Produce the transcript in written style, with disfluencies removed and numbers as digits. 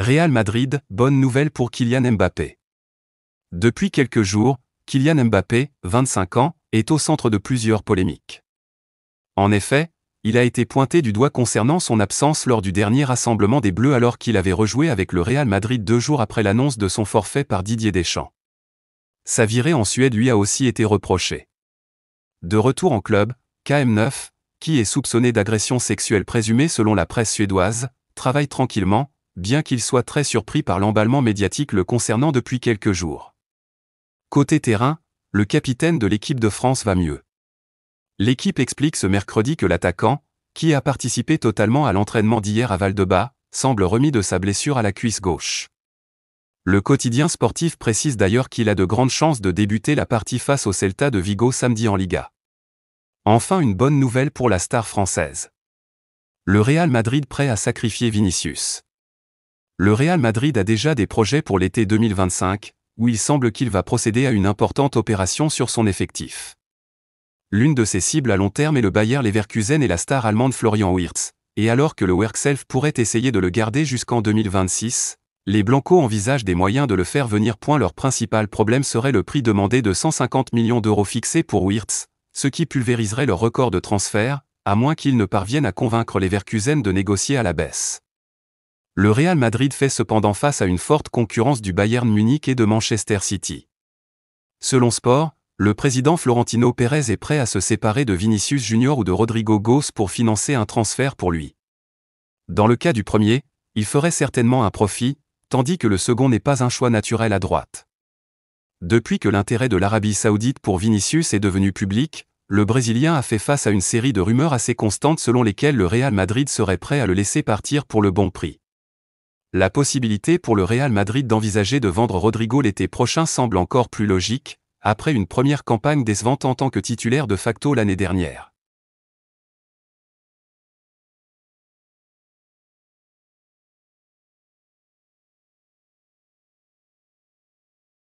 Real Madrid, bonne nouvelle pour Kylian Mbappé. Depuis quelques jours, Kylian Mbappé, 25 ans, est au centre de plusieurs polémiques. En effet, il a été pointé du doigt concernant son absence lors du dernier rassemblement des Bleus alors qu'il avait rejoué avec le Real Madrid 2 jours après l'annonce de son forfait par Didier Deschamps. Sa virée en Suède lui a aussi été reprochée. De retour en club, KM9, qui est soupçonné d'agression sexuelle présumée selon la presse suédoise, travaille tranquillement, bien qu'il soit très surpris par l'emballement médiatique le concernant depuis quelques jours. Côté terrain, le capitaine de l'équipe de France va mieux. L'équipe explique ce mercredi que l'attaquant, qui a participé totalement à l'entraînement d'hier à Val-de-Bas, semble remis de sa blessure à la cuisse gauche. Le quotidien sportif précise d'ailleurs qu'il a de grandes chances de débuter la partie face au Celta de Vigo samedi en Liga. Enfin, une bonne nouvelle pour la star française. Le Real Madrid prêt à sacrifier Vinicius. Le Real Madrid a déjà des projets pour l'été 2025, où il semble qu'il va procéder à une importante opération sur son effectif. L'une de ses cibles à long terme est le Bayer Leverkusen et la star allemande Florian Wirtz, et alors que le Werkself pourrait essayer de le garder jusqu'en 2026, les Blancos envisagent des moyens de le faire venir. Leur principal problème serait le prix demandé de 150 millions d'euros fixé pour Wirtz, ce qui pulvériserait leur record de transfert, à moins qu'ils ne parviennent à convaincre Leverkusen de négocier à la baisse. Le Real Madrid fait cependant face à une forte concurrence du Bayern Munich et de Manchester City. Selon Sport, le président Florentino Pérez est prêt à se séparer de Vinicius Junior ou de Rodrigo Goes pour financer un transfert pour lui. Dans le cas du premier, il ferait certainement un profit, tandis que le second n'est pas un choix naturel à droite. Depuis que l'intérêt de l'Arabie Saoudite pour Vinicius est devenu public, le Brésilien a fait face à une série de rumeurs assez constantes selon lesquelles le Real Madrid serait prêt à le laisser partir pour le bon prix. La possibilité pour le Real Madrid d'envisager de vendre Rodrigo l'été prochain semble encore plus logique, après une première campagne décevante en tant que titulaire de facto l'année dernière.